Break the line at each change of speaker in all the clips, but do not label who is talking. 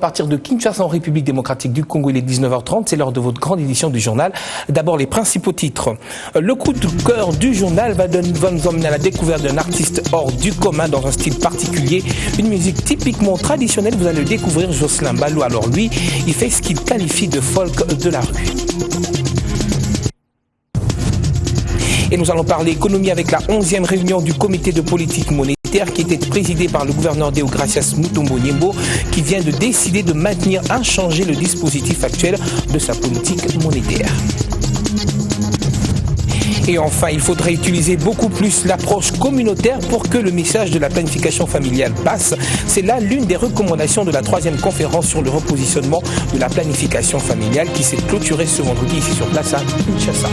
partir de Kinshasa en République démocratique du Congo. Il est 19h30, c'est l'heure de votre grande édition du journal. D'abord les principaux titres. Le coup de cœur du journal va nous emmener à la découverte d'un artiste hors du commun dans un style particulier, une musique typiquement traditionnelle. Vous allez le découvrir, Jocelyn Balou. Alors lui, il fait ce qu'il qualifie de folk de la rue. Et nous allons parler économie avec la 11e réunion du comité de politique monétaire qui était présidée par le gouverneur Deogracias Mutombo Niembo, qui vient de décider de maintenir inchangé le dispositif actuel de sa politique monétaire. Et enfin, il faudrait utiliser beaucoup plus l'approche communautaire pour que le message de la planification familiale passe. C'est là l'une des recommandations de la 3e conférence sur le repositionnement de la planification familiale qui s'est clôturée ce vendredi ici sur place à Kinshasa.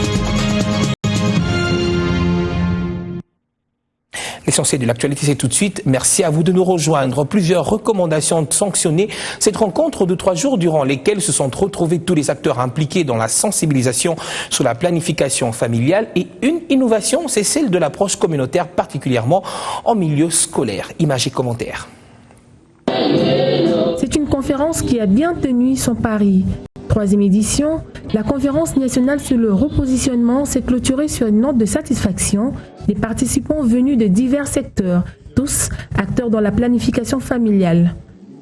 L'essentiel de l'actualité, c'est tout de suite. Merci à vous de nous rejoindre. Plusieurs recommandations sanctionnées cette rencontre de 3 jours durant lesquelles se sont retrouvés tous les acteurs impliqués dans la sensibilisation sur la planification familiale. Et une innovation, c'est celle de l'approche communautaire, particulièrement en milieu scolaire. Images et commentaires.
C'est une conférence qui a bien tenu son pari. 3e édition, la conférence nationale sur le repositionnement s'est clôturée sur une note de satisfaction des participants venus de divers secteurs, tous acteurs dans la planification familiale.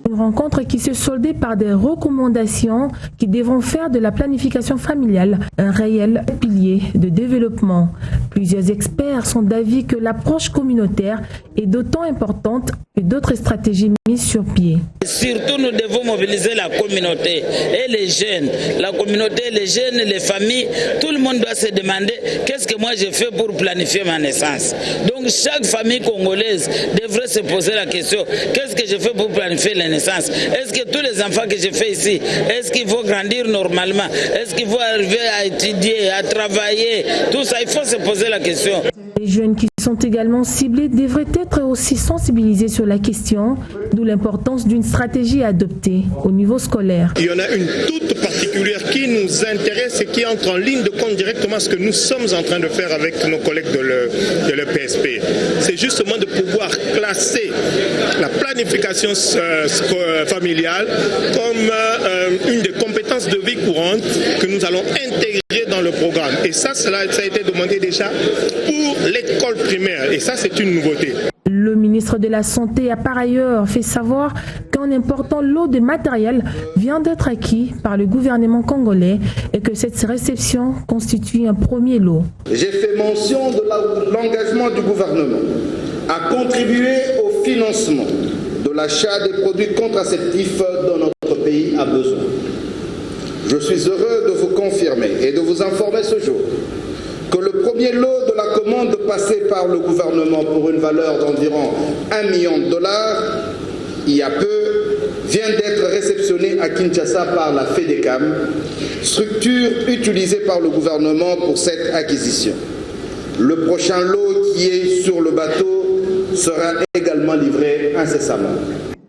Une rencontre qui s'est soldée par des recommandations qui devront faire de la planification familiale un réel pilier de développement. Plusieurs experts sont d'avis que l'approche communautaire est d'autant importante que d'autres stratégies mises sur pied.
Surtout, nous devons mobiliser la communauté et les jeunes. La communauté, les jeunes, les familles, tout le monde doit se demander qu'est-ce que moi j'ai fait pour planifier ma naissance. Donc chaque famille congolaise devrait se poser la question, qu'est-ce que j'ai fait pour planifier la naissance? Est-ce que tous les enfants que j'ai fait ici, est-ce qu'ils vont grandir normalement? Est-ce qu'ils vont arriver à étudier, à travailler? Tout ça, il faut se poser la question.
Les jeunes qui sont également ciblés devraient être aussi sensibilisés sur la question, d'où l'importance d'une stratégie adoptée au niveau scolaire.
Il y en a une toute particulière qui nous intéresse et qui entre en ligne de compte directement ce que nous sommes en train de faire avec nos collègues de l'EPSP. C'est justement de pouvoir classer la planification familiale comme une des compétences de vie courante que nous allons intégrer dans le programme. Et ça a été demandé déjà pour l'école primaire. Et ça, c'est une nouveauté.
Le ministre de la Santé a par ailleurs fait savoir qu'un important lot de matériel vient d'être acquis par le gouvernement congolais et que cette réception constitue un premier lot.
J'ai fait mention de l'engagement du gouvernement à contribuer au financement de l'achat des produits contraceptifs dont notre pays a besoin. Je suis heureux de vous confirmer et de vous informer ce jour que le premier lot de la commande passée par le gouvernement pour une valeur d'environ $1 million, il y a peu, vient d'être réceptionné à Kinshasa par la FEDECAM, structure utilisée par le gouvernement pour cette acquisition. Le prochain lot qui est sur le bateau sera également livré incessamment.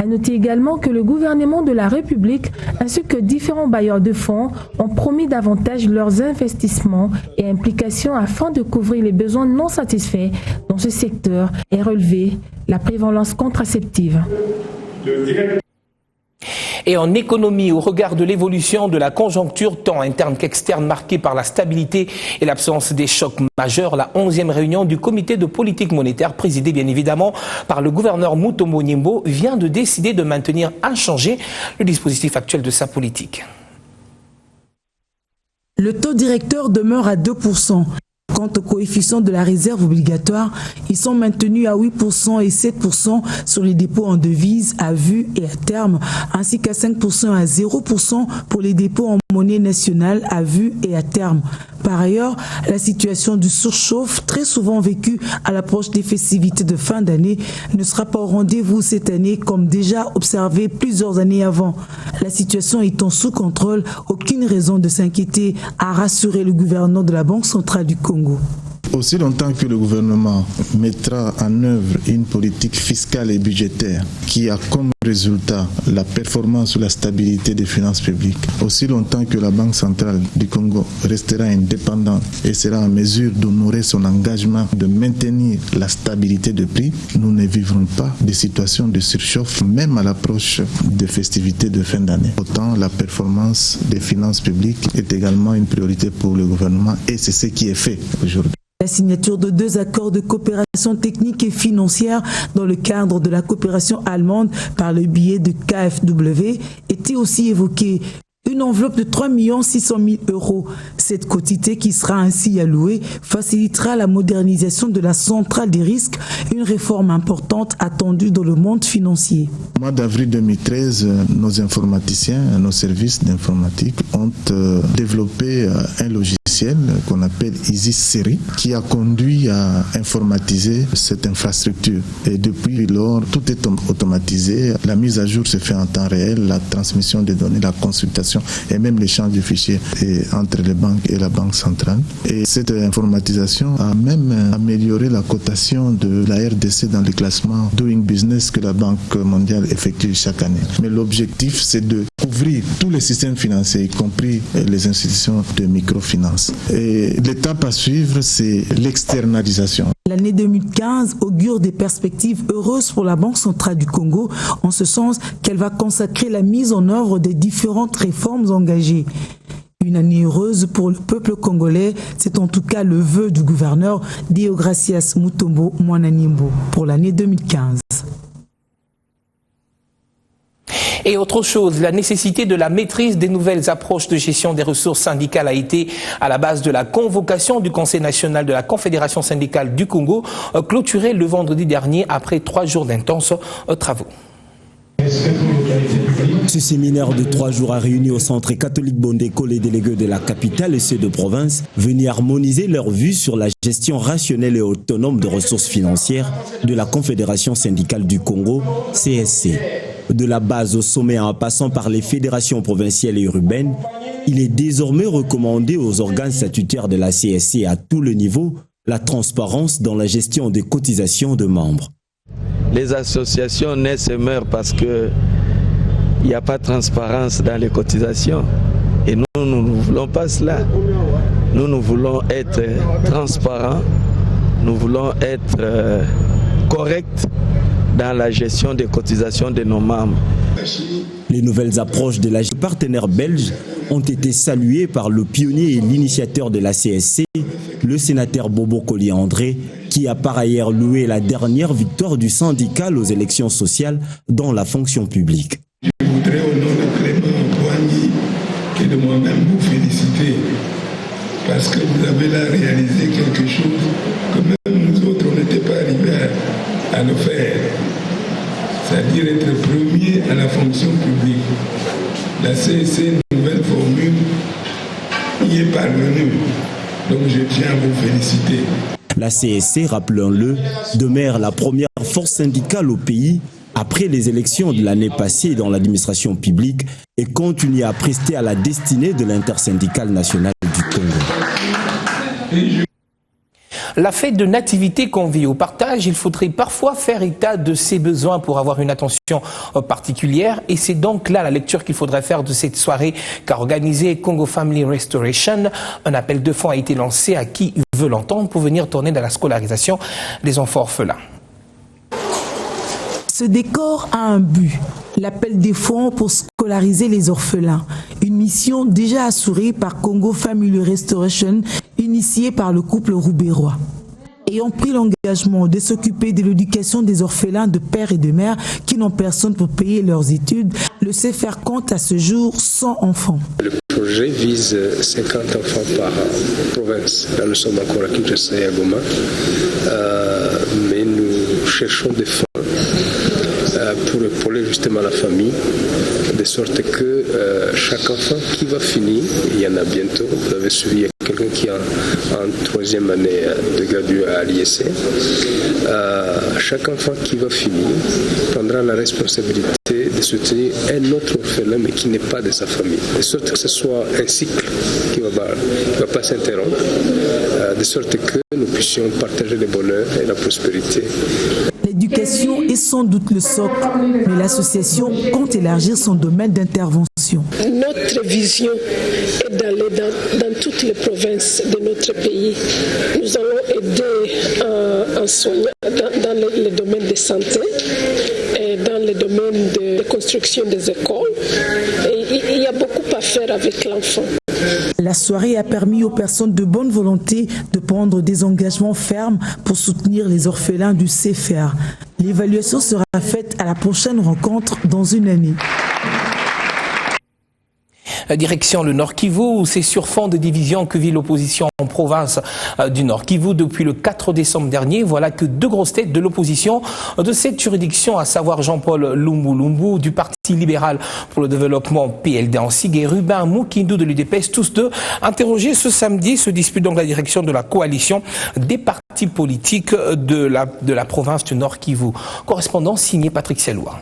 À noter également que le gouvernement de la République ainsi que différents bailleurs de fonds ont promis davantage leurs investissements et implications afin de couvrir les besoins non satisfaits dans ce secteur et relever la prévalence contraceptive.
Et en économie, au regard de l'évolution de la conjoncture tant interne qu'externe marquée par la stabilité et l'absence des chocs majeurs, la 11e réunion du comité de politique monétaire, présidée bien évidemment par le gouverneur Mutombo Niembo, vient de décider de maintenir inchangé le dispositif actuel de sa politique.
Le taux directeur demeure à 2%. Quant au coefficient de la réserve obligatoire, ils sont maintenus à 8% et 7% sur les dépôts en devises à vue et à terme, ainsi qu'à 5% à 0% pour les dépôts en monnaie nationale à vue et à terme. Par ailleurs, la situation du surchauffe, très souvent vécue à l'approche des festivités de fin d'année, ne sera pas au rendez-vous cette année comme déjà observé plusieurs années avant. La situation étant sous contrôle, aucune raison de s'inquiéter, a rassuré le gouverneur de la Banque centrale du Congo.
Aussi longtemps que le gouvernement mettra en œuvre une politique fiscale et budgétaire qui a comme résultat la performance ou la stabilité des finances publiques, aussi longtemps que la Banque centrale du Congo restera indépendante et sera en mesure d'honorer son engagement de maintenir la stabilité de prix, nous ne vivrons pas des situations de surchauffe même à l'approche des festivités de fin d'année. Autant la performance des finances publiques est également une priorité pour le gouvernement et c'est ce qui est fait aujourd'hui.
La signature de 2 accords de coopération technique et financière dans le cadre de la coopération allemande par le biais de KfW était aussi évoquée. Une enveloppe de 3 600 000 €. Cette quotité qui sera ainsi allouée facilitera la modernisation de la centrale des risques, une réforme importante attendue dans le monde financier.
Au mois d'avril 2013, nos informaticiens, nos services d'informatique ont développé un logiciel qu'on appelle ISIS Série qui a conduit à informatiser cette infrastructure. Et depuis lors, tout est automatisé. La mise à jour se fait en temps réel, la transmission des données, la consultation et même l'échange de fichiers entre les banques et la Banque centrale. Et cette informatisation a même amélioré la cotation de la RDC dans le classement Doing Business que la Banque mondiale effectue chaque année. Mais l'objectif, c'est de couvrir tous les systèmes financiers, y compris les institutions de microfinance. Et l'étape à suivre, c'est l'externalisation.
L'année 2015 augure des perspectives heureuses pour la Banque centrale du Congo, en ce sens qu'elle va consacrer la mise en œuvre des différentes réformes engagées. Une année heureuse pour le peuple congolais, c'est en tout cas le vœu du gouverneur Deogracias Mutombo Mwananimbo pour l'année 2015.
Et autre chose, la nécessité de la maîtrise des nouvelles approches de gestion des ressources syndicales a été à la base de la convocation du Conseil national de la Confédération syndicale du Congo, clôturée le vendredi dernier après 3 jours d'intenses travaux.
Ce séminaire de 3 jours a réuni au centre catholique Bondeko les délégués de la capitale et ceux de province, venus harmoniser leur vue sur la gestion rationnelle et autonome de ressources financières de la Confédération syndicale du Congo, CSC. De la base au sommet en passant par les fédérations provinciales et urbaines, il est désormais recommandé aux organes statutaires de la CSC à tous les niveaux la transparence dans la gestion des cotisations de membres.
Les associations naissent et meurent parce qu'il n'y a pas de transparence dans les cotisations. Et nous ne voulons pas cela. Nous voulons être transparents, nous voulons être corrects dans la gestion des cotisations de nos membres.
Les nouvelles approches de la partenaire belge ont été saluées par le pionnier et l'initiateur de la CSC, le sénateur Bobo Koli-André, qui a par ailleurs loué la dernière victoire du syndicat aux élections sociales dans la fonction publique.
Je voudrais au nom de Clément Boigny et de moi-même vous féliciter parce que vous avez là réalisé quelque chose que même nous autres on n'était pas arrivés à le faire. C'est-à-dire être premier à la fonction publique. La CSC, nouvelle formule, y est parvenue. Donc je tiens à vous féliciter.
La CSC, rappelons-le, demeure la première force syndicale au pays après les élections de l'année passée dans l'administration publique et continue à prester à la destinée de l'intersyndicale nationale du Congo.
La fête de nativité convie au partage, il faudrait parfois faire état de ses besoins pour avoir une attention particulière et c'est donc là la lecture qu'il faudrait faire de cette soirée qu'a organisée Congo Family Restoration. Un appel de fonds a été lancé à qui veut l'entendre pour venir tourner dans la scolarisation des enfants orphelins.
Ce décor a un but, l'appel des fonds pour scolariser les orphelins. Une mission déjà assurée par Congo Family Restoration, initiée par le couple Roubérois. Ayant pris l'engagement de s'occuper de l'éducation des orphelins de père et de mère qui n'ont personne pour payer leurs études, le CFR compte à ce jour 100 enfants.
Le projet vise 50 enfants par province. Là, nous sommes encore à Kinshasa et à Goma, mais nous cherchons des fonds pour épauler justement la famille, de sorte que chaque enfant qui va finir, il y en a bientôt, vous avez suivi il y a quelqu'un qui est en troisième année de graduat à l'IEC, chaque enfant qui va finir prendra la responsabilité de soutenir un autre orphelin mais qui n'est pas de sa famille, de sorte que ce soit un cycle qui ne va pas s'interrompre, de sorte que nous puissions partager le bonheur et la prospérité.
L'éducation est sans doute le socle, mais l'association compte élargir son domaine d'intervention.
Notre vision est d'aller dans toutes les provinces de notre pays. Nous allons aider en soignant dans le domaine de santé, et dans le domaine de construction des écoles. Et il y a beaucoup à faire avec l'enfant.
La soirée a permis aux personnes de bonne volonté de prendre des engagements fermes pour soutenir les orphelins du CFR. L'évaluation sera faite à la prochaine rencontre dans une année.
Direction le Nord Kivu, où c'est sur fond de division que vit l'opposition en province du Nord Kivu depuis le 4 décembre dernier. Voilà que deux grosses têtes de l'opposition de cette juridiction, à savoir Jean-Paul Lumbu du Parti libéral pour le développement PLD en Sigue et Ruben Mukindu de l'UDPS, tous deux interrogés ce samedi, se disputent donc la direction de la coalition des partis politiques de la province du Nord Kivu. Correspondant signé Patrick Sellois.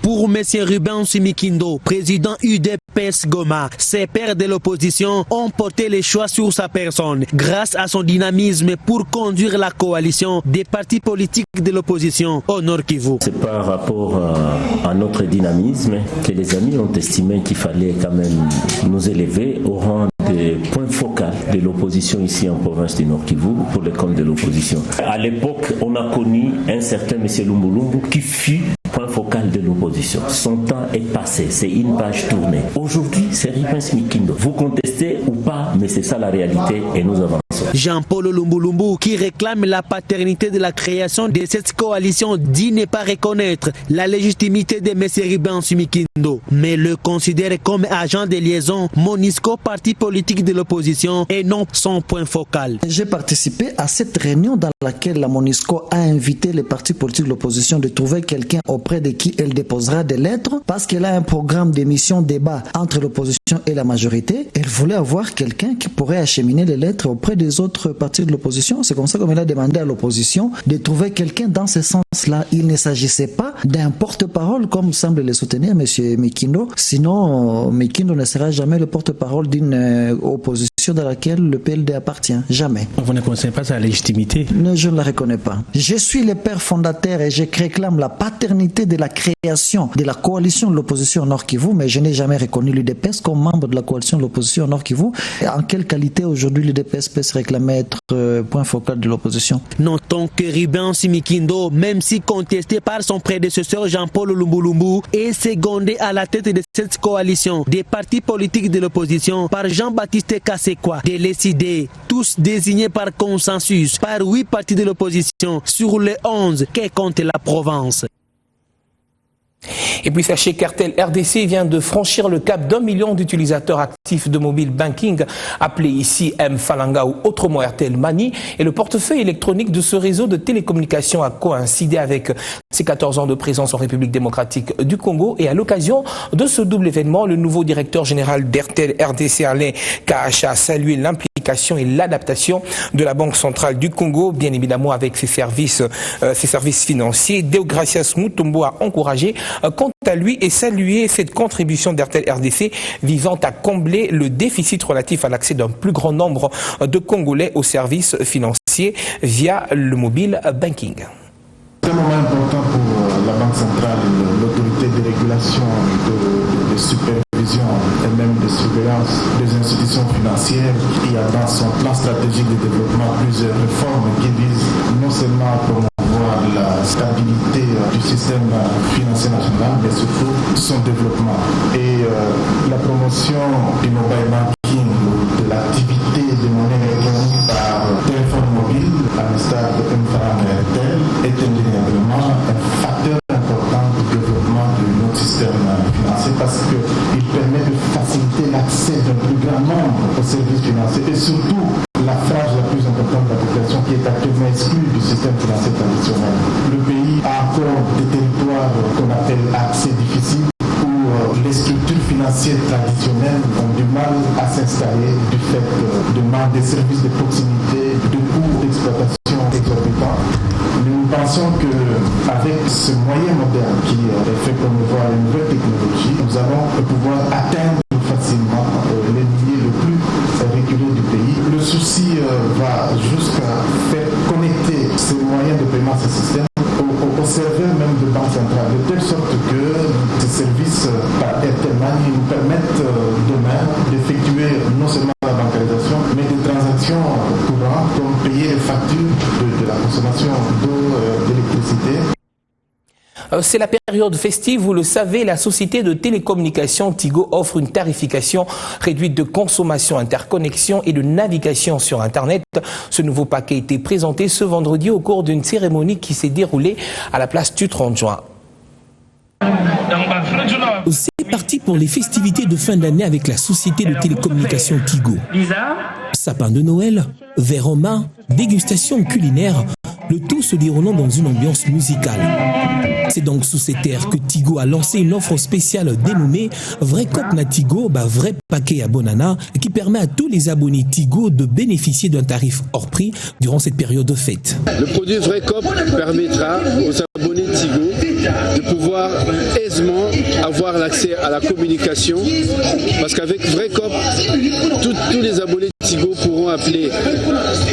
Pour M. Ruben Mukindu, président UDPS Goma, ses pairs de l'opposition ont porté les choix sur sa personne grâce à son dynamisme pour conduire la coalition des partis politiques de l'opposition au Nord Kivu.
C'est par rapport à notre dynamisme que les amis ont estimé qu'il fallait quand même nous élever au rang des points focaux de l'opposition ici en province du Nord Kivu pour le compte de l'opposition. À l'époque, on a connu un certain M. Lumbu qui fut point focal de l'opposition. Son temps est passé, c'est une page tournée. Aujourd'hui, c'est Ruben Mukindu. Vous contestez ou pas, mais c'est ça la réalité et nous avançons.
Jean-Paul Lumbu qui réclame la paternité de la création de cette coalition dit ne pas reconnaître la légitimité de M. Ruben Mukindu, mais le considère comme agent de liaison MONUSCO, parti politique de l'opposition, et non son point focal.
J'ai participé à cette réunion dans laquelle la MONUSCO a invité les partis politiques de l'opposition de trouver quelqu'un auprès de qui elle déposera des lettres, parce qu'elle a un programme d'émission débat entre l'opposition et la majorité. Elle voulait avoir quelqu'un qui pourrait acheminer les lettres auprès des autres partis de l'opposition. C'est comme ça qu'elle a demandé à l'opposition de trouver quelqu'un dans ce sens-là. Il ne s'agissait pas d'un porte-parole comme semble le soutenir M. Mukindu. Sinon, Mukindu ne sera jamais le porte-parole d'une opposition dans laquelle le PLD appartient. Jamais.
Vous ne connaissez pas sa légitimité?
Non, je ne la reconnais pas. Je suis le père fondateur et je réclame la paternité de la création de la coalition de l'opposition au Nord Kivu, mais je n'ai jamais reconnu l'UDPS comme membre de la coalition de l'opposition au Nord Kivu. En quelle qualité aujourd'hui l'UDPS peut se réclamer être point focal de l'opposition?
Notons que Ruben Mukindu, même si contesté par son prédécesseur Jean-Paul Lumbu, est secondé à la tête de cette coalition des partis politiques de l'opposition par Jean-Baptiste Kasekwa de l'ECD, tous désignés par consensus par 8 partis de l'opposition sur les 11 que compte la province.
Et puis sachez qu'Airtel RDC vient de franchir le cap d'1 million d'utilisateurs actifs de mobile banking, appelé ici M-Falanga ou autrement Airtel Money. Et le portefeuille électronique de ce réseau de télécommunications a coïncidé avec ses 14 ans de présence en République démocratique du Congo. Et à l'occasion de ce double événement, le nouveau directeur général d'Airtel RDC, Alain Kahacha, a salué l'implication et l'adaptation de la Banque centrale du Congo, bien évidemment avec ses services financiers. Deogracias Mutombo a encouragé quant à lui et saluer cette contribution d'Airtel RDC visant à combler le déficit relatif à l'accès d'un plus grand nombre de Congolais aux services financiers via le mobile banking.
C'est un moment important pour la Banque centrale, l'autorité de régulation, de supervision et même de surveillance des institutions financières. Il y a dans son plan stratégique de développement plusieurs réformes qui visent non seulement à promouvoir la stabilité du système financier national, mais surtout son développement. Et la promotion du mobile banking, de l'activité de monnaie électronique par téléphone mobile, à l'instar de M-Falanga et Airtel, est indéniablement un facteur important du développement de notre système financier parce qu'il permet de faciliter l'accès d'un plus grand nombre aux services financiers et surtout la frange la plus importante de la population qui est actuellement exclue du système financier traditionnel. Le pays a encore des territoires qu'on appelle accès difficiles où les structures financières pharmaciens traditionnels ont du mal à s'installer du fait de manque de services de proximité, de coûts d'exploitation exorbitants. Nous pensons qu'avec ce moyen moderne qui fait promouvoir les nouvelles technologies, nous allons pouvoir atteindre facilement les milieux les plus reculés du pays. Le souci va jusqu'à faire connecter ces moyens de paiement, ces systèmes, au serveur même de banque centrale, de telle sorte que ces services par Airtel Money nous permettent demain d'effectuer non seulement la bancarisation, mais des transactions courantes comme payer les factures de la consommation d'eau, d'électricité.
C'est la période festive, vous le savez, la société de télécommunications Tigo offre une tarification réduite de consommation, interconnexion et de navigation sur Internet. Ce nouveau paquet a été présenté ce vendredi au cours d'une cérémonie qui s'est déroulée à la place du 30 juin.
C'est parti pour les festivités de fin d'année avec la société de télécommunications Tigo. Sapin de Noël, verre en main, dégustation culinaire, le tout se déroulant dans une ambiance musicale. C'est donc sous cet air que Tigo a lancé une offre spéciale dénommée Vrai Cop na Tigo, vrai paquet à Bonana, qui permet à tous les abonnés Tigo de bénéficier d'un tarif hors prix durant cette période de fête.
Le produit Vrai Cop permettra aux abonnés Tigo de pouvoir aisément avoir l'accès à la communication, parce qu'avec Vrai Cop, tous les abonnés Tigo pourront appeler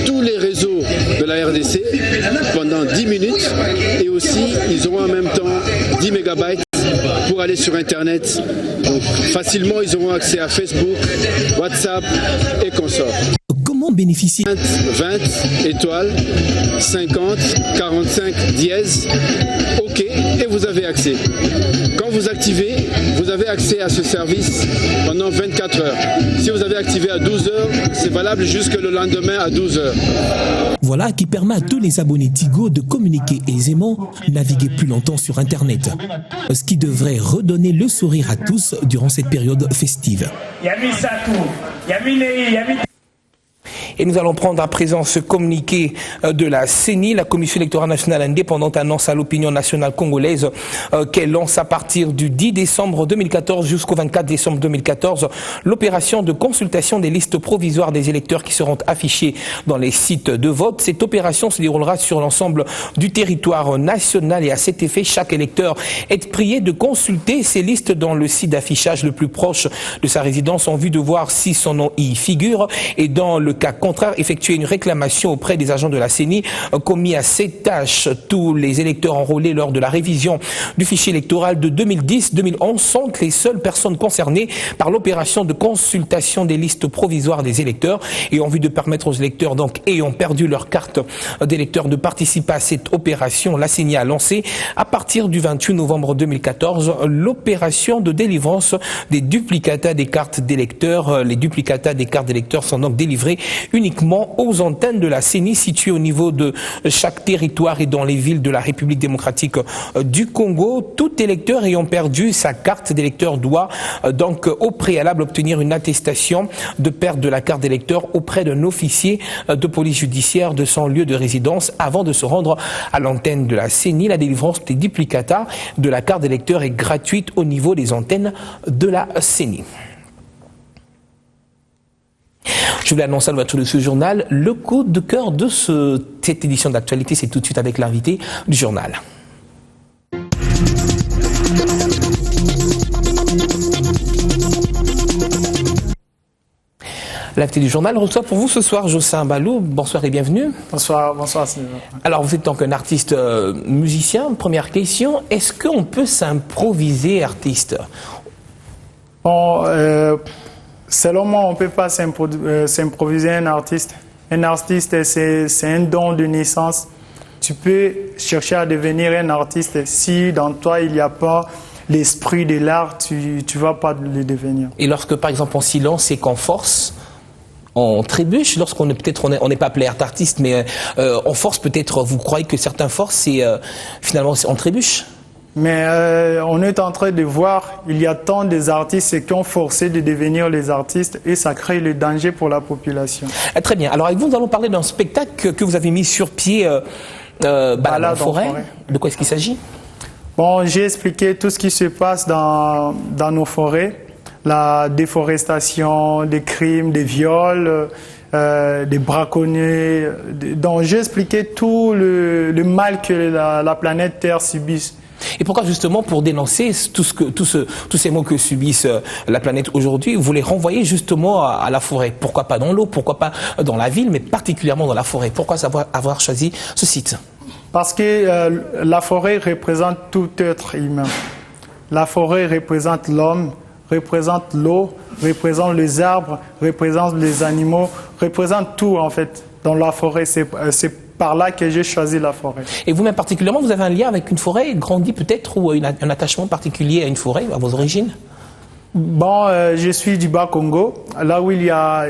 tous les réseaux de la RDC pendant 10 minutes et aussi ils auront en même temps 10 mégabytes pour aller sur Internet. Donc facilement ils auront accès à Facebook, WhatsApp et consorts.
Comment bénéficier?
20 étoiles, 50, 45 dièse, OK, et vous avez accès. Quand vous activez, vous avez accès à ce service pendant 24 heures. Si vous avez activé à 12 heures, c'est valable jusque le lendemain à 12 heures.
Voilà qui permet à tous les abonnés Tigo de communiquer aisément, naviguer plus longtemps sur Internet. Ce qui devrait redonner le sourire à tous durant cette période festive.
Et nous allons prendre à présent ce communiqué de la CENI. La Commission électorale nationale indépendante annonce à l'opinion nationale congolaise qu'elle lance à partir du 10 décembre 2014 jusqu'au 24 décembre 2014 l'opération de consultation des listes provisoires des électeurs qui seront affichés dans les sites de vote. Cette opération se déroulera sur l'ensemble du territoire national et à cet effet, chaque électeur est prié de consulter ces listes dans le site d'affichage le plus proche de sa résidence en vue de voir si son nom y figure et dans le cas contraire, effectuer une réclamation auprès des agents de la CENI commis à cette tâche. Tous les électeurs enrôlés lors de la révision du fichier électoral de 2010-2011 sont les seules personnes concernées par l'opération de consultation des listes provisoires des électeurs et en vue de permettre aux électeurs donc ayant perdu leur carte d'électeur de participer à cette opération. La CENI a lancé à partir du 28 novembre 2014 l'opération de délivrance des duplicata des cartes d'électeurs. Les duplicata des cartes d'électeurs sont donc délivrés uniquement aux antennes de la CENI situées au niveau de chaque territoire et dans les villes de la République démocratique du Congo. Tout électeur ayant perdu sa carte d'électeur doit donc au préalable obtenir une attestation de perte de la carte d'électeur auprès d'un officier de police judiciaire de son lieu de résidence avant de se rendre à l'antenne de la CENI. La délivrance des duplicata de la carte d'électeur est gratuite au niveau des antennes de la CENI. Je vais annoncer à l'ouverture de ce journal le coup de cœur de cette édition d'actualité. C'est tout de suite avec l'invité du journal. L'invité du journal reçoit pour vous ce soir Jocelyn Balou. Bonsoir et bienvenue.
Bonsoir.
Alors vous êtes donc un artiste musicien. Première question, est-ce qu'on peut s'improviser artiste?
Bon, selon moi, on ne peut pas s'improviser un artiste. Un artiste, c'est un don de naissance. Tu peux chercher à devenir un artiste. Si dans toi, il n'y a pas l'esprit de l'art, tu ne vas pas le devenir.
Et lorsque, par exemple, on silence et qu'on force, on trébuche, lorsqu'on est peut-être, on n'est pas appelé artiste, mais on force peut-être, vous croyez que certains forcent et finalement on trébuche?
Mais on est en train de voir, il y a tant des artistes qui ont forcé de devenir les artistes et ça crée le danger pour la population.
Très bien. Alors avec vous, nous allons parler d'un spectacle que vous avez mis sur pied, Balade en forêt. De quoi est-ce qu'il s'agit?
Bon, j'ai expliqué tout ce qui se passe dans nos forêts. la déforestation, des crimes, des viols, des braconniers. Donc j'ai expliqué tout le mal que la planète Terre subit.
Et pourquoi justement, pour dénoncer tous ces maux que subissent la planète aujourd'hui, vous les renvoyez justement à la forêt? Pourquoi pas dans l'eau? Pourquoi pas dans la ville, mais particulièrement dans la forêt? Pourquoi avoir choisi ce site?
Parce que la forêt représente tout être humain. La forêt représente l'homme, représente l'eau, représente les arbres, représente les animaux, représente tout en fait. Dans la forêt, c'est par là que j'ai choisi la forêt.
Et vous-même particulièrement, vous avez un lien avec une forêt, grandi peut-être, ou un attachement particulier à une forêt, à vos origines?
Bon, je suis du Bas-Congo, là où il y a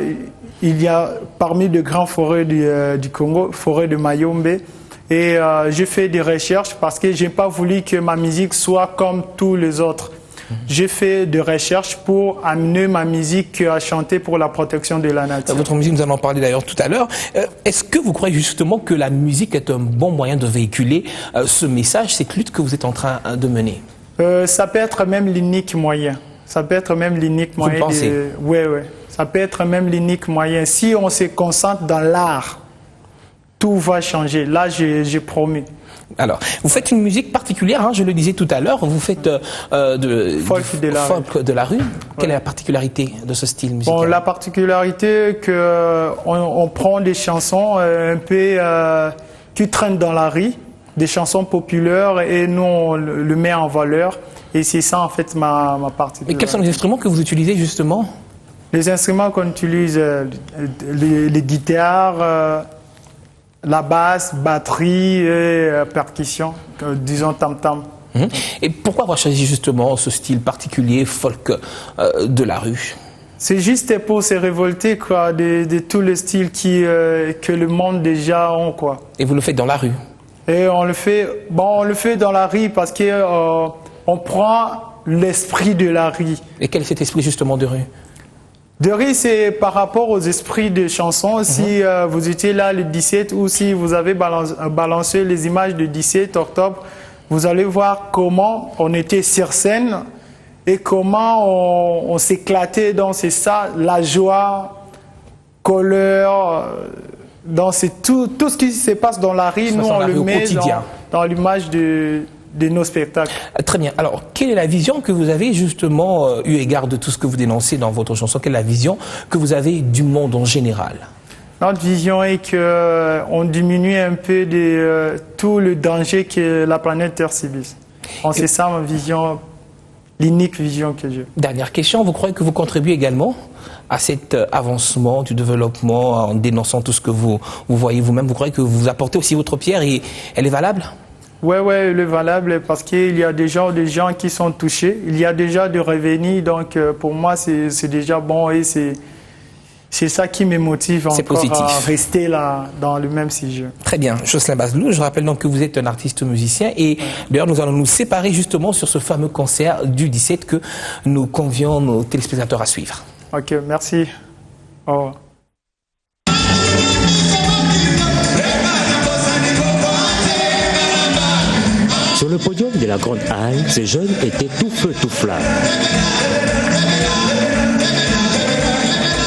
parmi de grandes forêts du Congo, forêt de Mayombe. Et j'ai fait des recherches parce que je n'ai pas voulu que ma musique soit comme tous les autres. J'ai fait des recherches pour amener ma musique à chanter pour la protection de la nature.
Votre musique, nous allons en parler d'ailleurs tout à l'heure. Est-ce que vous croyez justement que la musique est un bon moyen de véhiculer ce message, cette lutte que vous êtes en train de mener?
Ça peut être même l'unique moyen. Ça peut être même l'unique moyen.
Vous pensez?
Oui. Ça peut être même l'unique moyen. Si on se concentre dans l'art, tout va changer. Là, j'ai promis.
Alors, vous faites une musique particulière, hein, je le disais tout à l'heure, vous faites du folk de la rue. Quelle est la particularité de ce style musical?
Bon, la particularité, qu'on prend des chansons un peu qui traînent dans la rue, des chansons populaires, et nous, on le met en valeur. Et c'est ça, en fait, ma particularité.
Et quels sont les instruments que vous utilisez, justement?
Les instruments qu'on utilise, les guitares, la basse, batterie et percussion, disons tam-tam.
Et pourquoi avoir choisi justement ce style particulier folk de la rue?
C'est juste pour se révolter quoi, de tous les styles que le monde déjà a. Quoi.
Et vous le faites dans la rue?
Et on le fait dans la rue parce qu'on prend l'esprit de la rue.
Et quel est cet esprit justement de rue?
De rue, c'est par rapport aux esprits de chansons. Si vous étiez là le 17 ou si vous avez balancé les images du 17 octobre, vous allez voir comment on était sur scène et comment on s'éclatait dans ça, la joie, couleur, dans tout ce qui se passe dans la rue, nous on le met dans l'image de nos spectacles.
Très bien. Alors, quelle est la vision que vous avez justement, eu égard de tout ce que vous dénoncez dans votre chanson? Quelle est la vision que vous avez du monde en général?
Notre vision est qu'on diminue un peu tout le danger que la planète Terre subit. C'est ça ma vision, l'unique vision que j'ai.
Dernière question, vous croyez que vous contribuez également à cet avancement du développement en dénonçant tout ce que vous voyez vous-même? Vous croyez que vous apportez aussi votre pierre et elle est valable?
Oui, elle est valable parce qu'il y a déjà des gens qui sont touchés. Il y a déjà des revenus. Donc, pour moi, c'est déjà bon et c'est ça qui me motive encore à rester là dans le même sujet.
Très bien. Jocelyn Bazlou, je rappelle donc que vous êtes un artiste musicien et d'ailleurs, nous allons nous séparer justement sur ce fameux concert du 17 que nous convions nos téléspectateurs à suivre.
Ok, merci. Au revoir.
Sur le podium de la Grande Halle, ces jeunes étaient tout feu, tout flamme.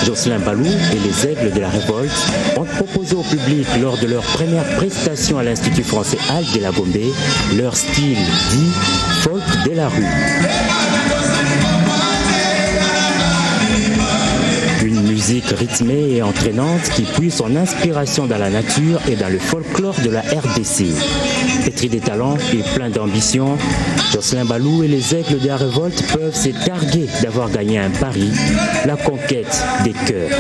Jocelyn Balou et les Aigles de la Révolte ont proposé au public lors de leur première prestation à l'Institut français Alpes de la Gombe leur style dit folk de la rue. Une musique rythmée et entraînante qui puise son inspiration dans la nature et dans le folklore de la RDC. Pétri des talents et plein d'ambition, Jocelyn Balou et les Aigles de la Révolte peuvent se targuer d'avoir gagné un pari, la conquête des cœurs.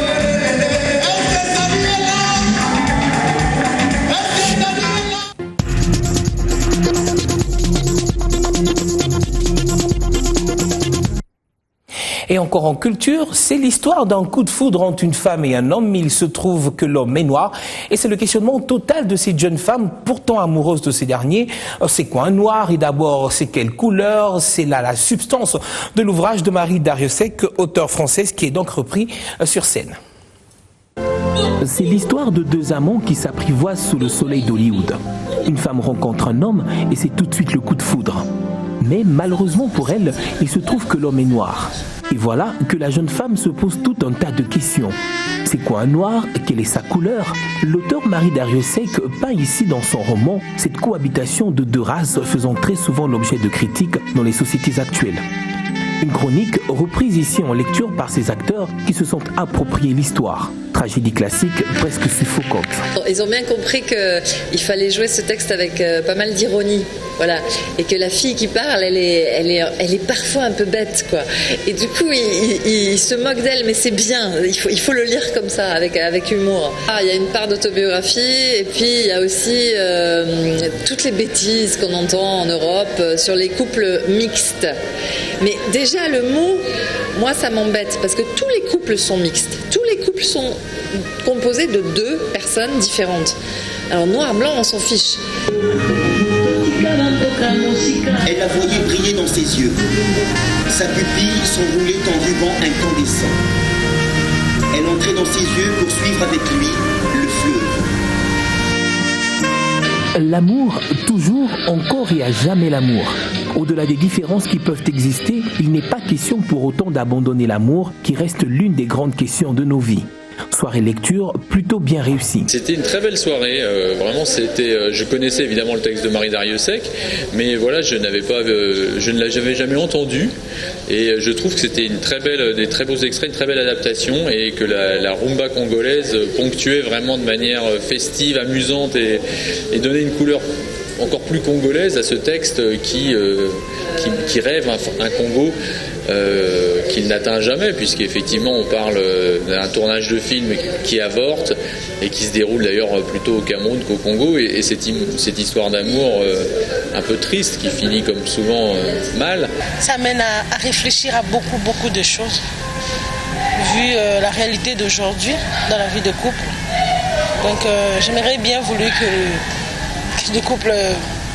Et encore en culture, c'est l'histoire d'un coup de foudre entre une femme et un homme, mais il se trouve que l'homme est noir. Et c'est le questionnement total de cette jeune femme, pourtant amoureuse de ces derniers. C'est quoi un noir? Et d'abord, c'est quelle couleur? C'est là la substance de l'ouvrage de Marie Dariussec, auteure française, qui est donc repris sur scène.
C'est l'histoire de deux amants qui s'apprivoisent sous le soleil d'Hollywood. Une femme rencontre un homme et c'est tout de suite le coup de foudre. Mais malheureusement pour elle, il se trouve que l'homme est noir. Et voilà que la jeune femme se pose tout un tas de questions. C'est quoi un noir? Quelle est sa couleur? L'auteur Marie Dariussec peint ici dans son roman cette cohabitation de deux races faisant très souvent l'objet de critiques dans les sociétés actuelles. Une chronique reprise ici en lecture par ces acteurs qui se sont appropriés l'histoire. Tragédie classique presque suffocante.
Ils ont bien compris qu'il fallait jouer ce texte avec pas mal d'ironie. Voilà. Et que la fille qui parle, elle est parfois un peu bête, quoi. Et du coup, il se moque d'elle, mais c'est bien. Il faut le lire comme ça, avec humour. Il y a une part d'autobiographie, et puis il y a aussi toutes les bêtises qu'on entend en Europe sur les couples mixtes. Mais déjà, le mot, moi, ça m'embête, parce que tous les couples sont mixtes. Tous les couples sont composés de deux personnes différentes. Alors, noir-blanc, on s'en fiche.
Elle la voyait briller dans ses yeux. Sa pupille s'enroulait en ruban incandescent. Elle entrait dans ses yeux pour suivre avec lui le fleuve.
L'amour, toujours, encore et à jamais l'amour. Au-delà des différences qui peuvent exister, il n'est pas question pour autant d'abandonner l'amour, qui reste l'une des grandes questions de nos vies. Soirée lecture plutôt bien réussie.
C'était une très belle soirée, vraiment c'était. Je connaissais évidemment le texte de Marie Dariussec, mais voilà, je ne l'avais jamais entendu, et je trouve que c'était des très beaux extraits, une très belle adaptation, et que la rumba congolaise ponctuait vraiment de manière festive, amusante, et donnait une couleur encore plus congolaise à ce texte qui rêve un Congo qu'il n'atteint jamais, puisqu'effectivement on parle d'un tournage de film qui avorte et qui se déroule d'ailleurs plutôt au Cameroun qu'au Congo, et cette histoire d'amour un peu triste qui finit comme souvent mal.
Ça mène à réfléchir à beaucoup de choses, vu la réalité d'aujourd'hui dans la vie de couple. Donc j'aimerais bien voulu que les couples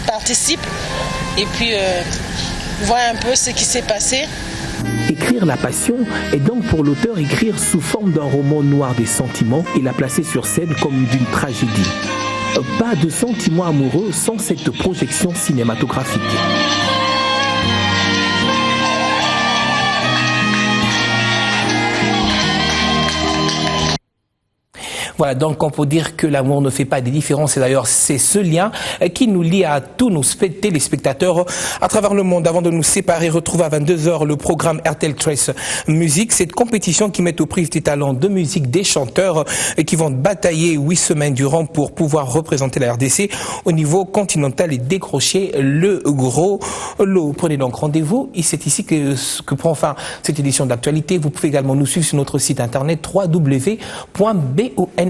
participent et puis voir un peu ce qui s'est passé.
Écrire la passion est donc pour l'auteur écrire sous forme d'un roman noir des sentiments et la placer sur scène comme d'une tragédie. Pas de sentiments amoureux sans cette projection cinématographique.
Voilà, donc on peut dire que l'amour ne fait pas des différences, et d'ailleurs c'est ce lien qui nous lie à tous nos téléspectateurs à travers le monde. Avant de nous séparer, retrouvez à 22h le programme RTL Trace Musique, cette compétition qui met aux prises des talents de musique des chanteurs qui vont batailler 8 semaines durant pour pouvoir représenter la RDC au niveau continental et décrocher le gros lot. Prenez donc rendez-vous, et c'est ici que prend fin cette édition d'actualité. Vous pouvez également nous suivre sur notre site internet www.bone-tv.com.